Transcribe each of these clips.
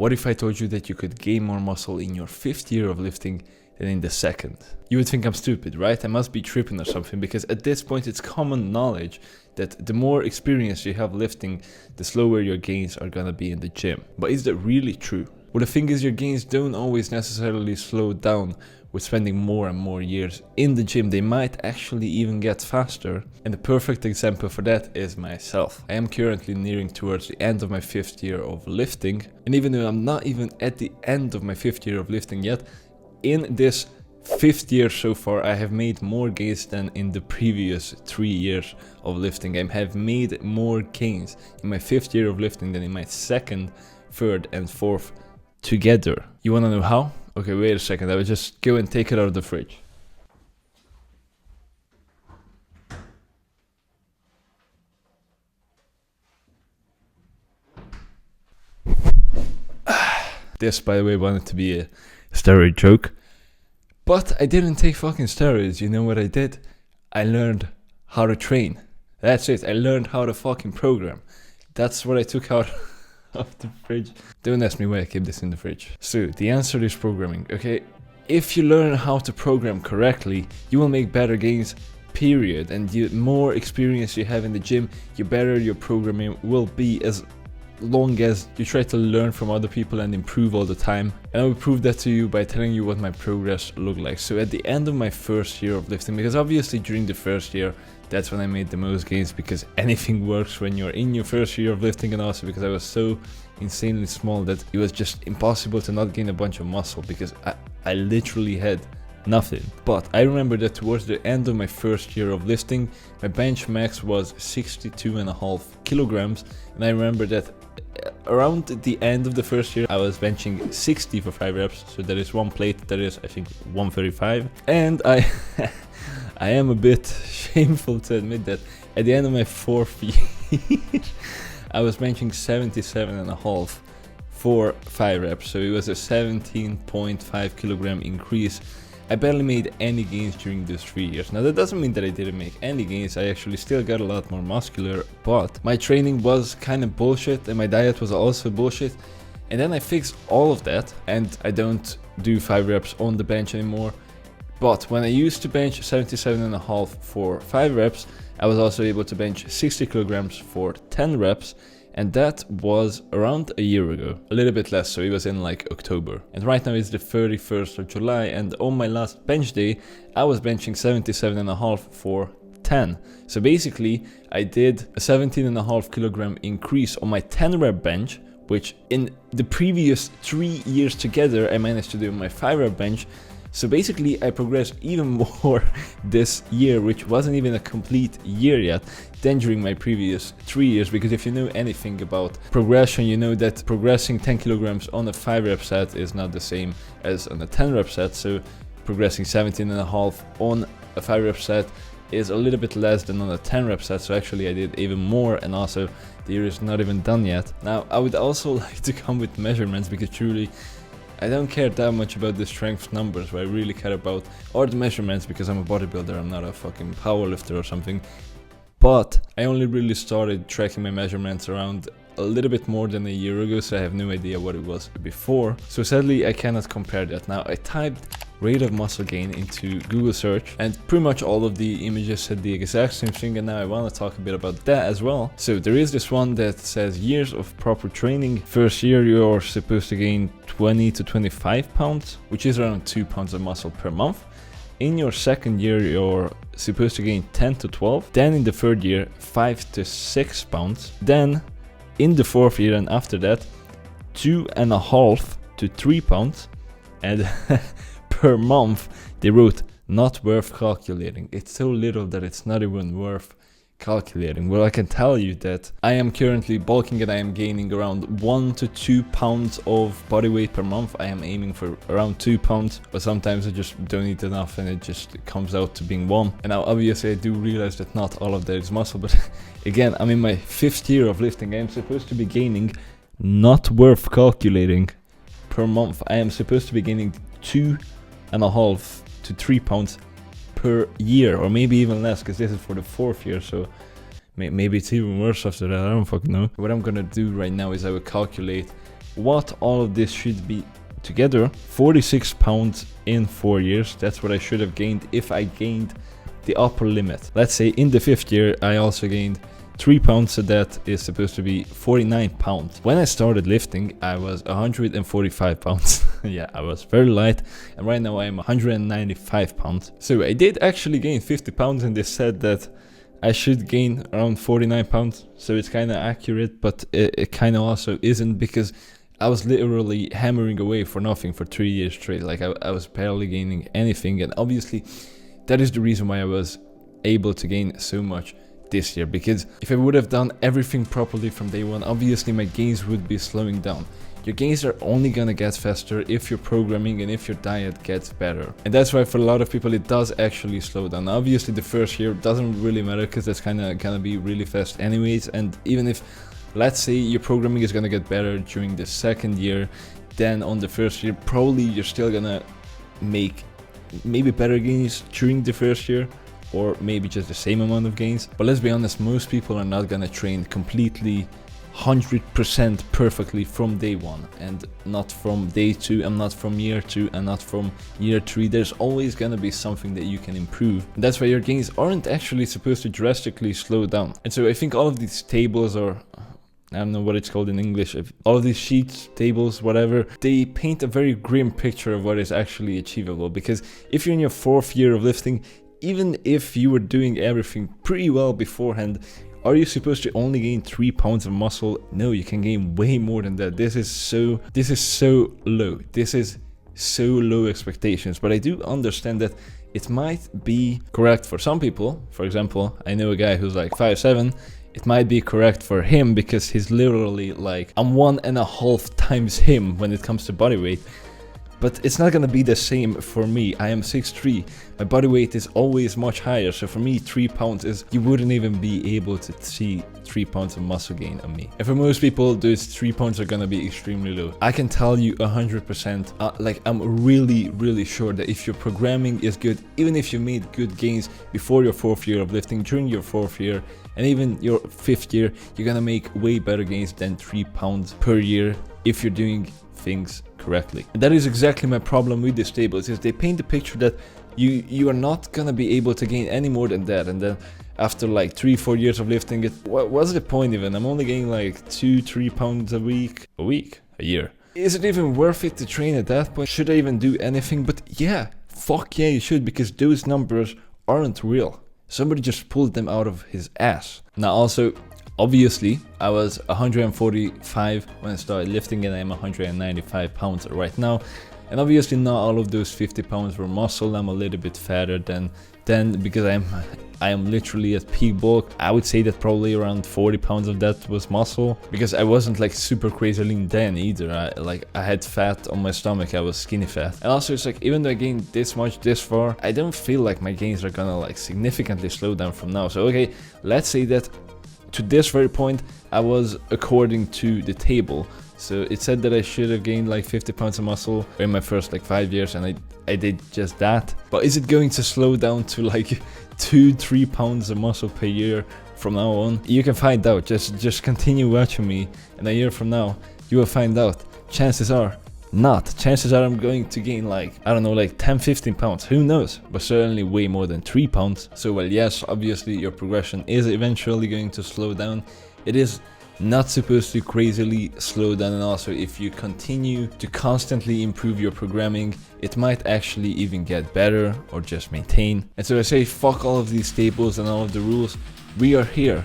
what if I told you that you could gain more muscle in your 5th year of lifting than in the 2nd? You would think I'm stupid, right? I must be tripping or something, because at this point it's common knowledge that the more experience you have lifting, the slower your gains are gonna be in the gym. But is that really true? Well, the thing is, your gains don't always necessarily slow down with spending more and more years in the gym. They might actually even get faster. And the perfect example for that is myself. I am currently nearing towards the end of my 5th year of lifting. And even though I'm not even at the end of my 5th year of lifting yet, in this 5th year so far, I have made more gains than in the previous 3 years of lifting. I have made more gains in my 5th year of lifting than in my 2nd, 3rd and 4th together. You wanna know how? Okay, wait a second, I will just go and take it out of the fridge. This, by the way, wanted to be a steroid joke. But I didn't take fucking steroids. You know what I did? I learned how to train. That's it. I learned how to fucking program. That's what I took out of the fridge. Don't ask me why I keep this in the fridge. So the answer is programming, okay? If you learn how to program correctly, you will make better gains, period. And the more experience you have in the gym, the better your programming will be, as long as you try to learn from other people and improve all the time. And I will prove that to you by telling you what my progress looked like. So at the end of my 1st year of lifting, because obviously during the 1st year, that's when I made the most gains, because anything works when you're in your 1st year of lifting, and also because I was so insanely small that it was just impossible to not gain a bunch of muscle, because I literally had nothing. But I remember that towards the end of my 1st year of lifting, my bench max was 62.5 kilograms, and I remember that around the end of the 1st year I was benching 60 for 5 reps, so that is one plate, that is I think 135, and I am a bit shameful to admit that at the end of my 4th year I was benching 77.5 for 5 reps, so it was a 17.5 kilogram increase. I barely made any gains during those 3 years. Now that doesn't mean that I didn't make any gains, I actually still got a lot more muscular, but my training was kind of bullshit and my diet was also bullshit. And then I fixed all of that and I don't do 5 reps on the bench anymore. But when I used to bench 77.5 for 5 reps, I was also able to bench 60 kilograms for 10 reps. And that was around a year ago, a little bit less, so it was in like October. And right now it's the 31st of July, and on my last bench day, I was benching 77.5 for 10. So basically, I did a 17.5 kilogram increase on my 10 rep bench, which in the previous 3 years together, I managed to do on my 5 rep bench. So basically, I progressed even more this year, which wasn't even a complete year yet, than during my previous 3 years. Because if you know anything about progression, you know that progressing 10 kilograms on a 5 rep set is not the same as on a 10 rep set. So progressing 17.5 on a 5 rep set is a little bit less than on a 10 rep set. So actually I did even more, and also the year is not even done yet. Now I would also like to come with measurements, because truly I don't care that much about the strength numbers. What I really care about are the measurements, because I'm a bodybuilder, I'm not a fucking powerlifter or something. But I only really started tracking my measurements around a little bit more than a year ago, so I have no idea what it was before. So sadly I cannot compare that. Now I typed rate of muscle gain into Google search, and pretty much all of the images said the exact same thing, and now I want to talk a bit about that as well. So there is this one that says years of proper training. First year you're supposed to gain 20 to 25 pounds, which is around 2 pounds of muscle per month. In your 2nd year you're supposed to gain 10 to 12, then in the 3rd year 5 to 6 pounds, then in the 4th year and after that 2.5 to 3 pounds, and per month they wrote not worth calculating. It's so little that it's not even worth calculating. Well, I can tell you that I am currently bulking and I am gaining around 1 to 2 pounds of body weight per month. I am aiming for around 2 pounds, but sometimes I just don't eat enough and it just comes out to being 1. And now obviously I do realize that not all of that is muscle, but again, I'm in my 5th year of lifting. I am supposed to be gaining, not worth calculating, per month. I am supposed to be gaining 2.5 to 3 pounds per year, or maybe even less, because this is for the 4th year, so maybe it's even worse after that. I don't fucking know. What I'm gonna do right now is I will calculate what all of this should be together. 46 pounds in 4 years. That's what I should have gained if I gained the upper limit. Let's say in the 5th year I also gained 3 pounds, so that is supposed to be 49 pounds. When I started lifting, I was 145 pounds. Yeah, I was very light, and right now I am 195 pounds. So I did actually gain 50 pounds, and they said that I should gain around 49 pounds. So it's kind of accurate, but it kind of also isn't, because I was literally hammering away for nothing for 3 years straight. Like I was barely gaining anything, and obviously that is the reason why I was able to gain so much this year, because if I would have done everything properly from day one, obviously my gains would be slowing down. Your gains are only gonna get faster if your programming and if your diet gets better. And that's why for a lot of people it does actually slow down. Obviously the first year doesn't really matter, because that's kind of gonna be really fast anyways. And even if, let's say, your programming is gonna get better during the 2nd year, then on the 1st year probably you're still gonna make maybe better gains during the 1st year, or maybe just the same amount of gains. But let's be honest, most people are not gonna train completely 100% perfectly from day 1, and not from day 2, and not from year 2, and not from year 3. There's always gonna be something that you can improve, and that's why your gains aren't actually supposed to drastically slow down. And so I think all of these tables, or I don't know what it's called in English, all of these sheets, tables, whatever, they paint a very grim picture of what is actually achievable. Because if you're in your 4th year of lifting, even if you were doing everything pretty well beforehand, are you supposed to only gain 3 pounds of muscle? No, you can gain way more than that. This is so low. This is so low expectations. But I do understand that it might be correct for some people. For example, I know a guy who's like 5'7". It might be correct for him because he's literally like, I'm 1.5 times him when it comes to body weight. But it's not gonna be the same for me. I am 6'3", my body weight is always much higher, so for me 3 pounds is, you wouldn't even be able to see 3 pounds of muscle gain on me. And for most people, those 3 pounds are gonna be extremely low. I can tell you 100%, like I'm really sure that if your programming is good, even if you made good gains before your 4th year of lifting, during your 4th year, and even your 5th year, you're gonna make way better gains than 3 pounds per year if you're doing things correctly. And that is exactly my problem with these tables, is they paint the picture that you are not gonna be able to gain any more than that, and then after like 3-4 years of lifting it, what's the point even? I'm only gaining like 2-3 pounds a year. Is it even worth it to train at that point? Should I even do anything? But yeah, fuck yeah, you should, because those numbers aren't real. Somebody just pulled them out of his ass. Now also, obviously, I was 145 when I started lifting, and I'm 195 pounds right now. And obviously not all of those 50 pounds were muscle. I'm a little bit fatter than because I am literally at peak bulk. I would say that probably around 40 pounds of that was muscle, because I wasn't like super crazy lean then either. I had fat on my stomach, I was skinny fat. And also it's like, even though I gained this much this far, I don't feel like my gains are gonna like significantly slow down from now. So okay, let's say that to this very point I was according to the table. So it said that I should have gained like 50 pounds of muscle in my first like 5 years, and I did just that. But is it going to slow down to like 2-3 pounds of muscle per year from now on? You can find out. Just continue watching me, and a year from now you will find out. Chances are not. Chances are I'm going to gain like, I don't know, like 10-15 pounds, who knows, but certainly way more than 3 pounds. So well, yes, obviously your progression is eventually going to slow down. It is not supposed to crazily slow down, and also if you continue to constantly improve your programming, it might actually even get better or just maintain. And so I say fuck all of these tables and all of the rules. We are here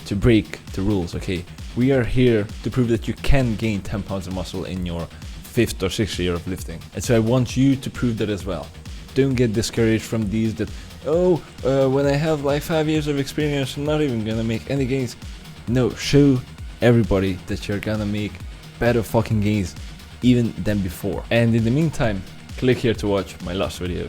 to break the rules, okay? We are here to prove that you can gain 10 pounds of muscle in your 5th or 6th year of lifting. And so I want you to prove that as well. Don't get discouraged from these that, when I have like 5 years of experience, I'm not even gonna make any gains. No, show everybody that you're gonna make better fucking gains even than before. And in the meantime, click here to watch my last video.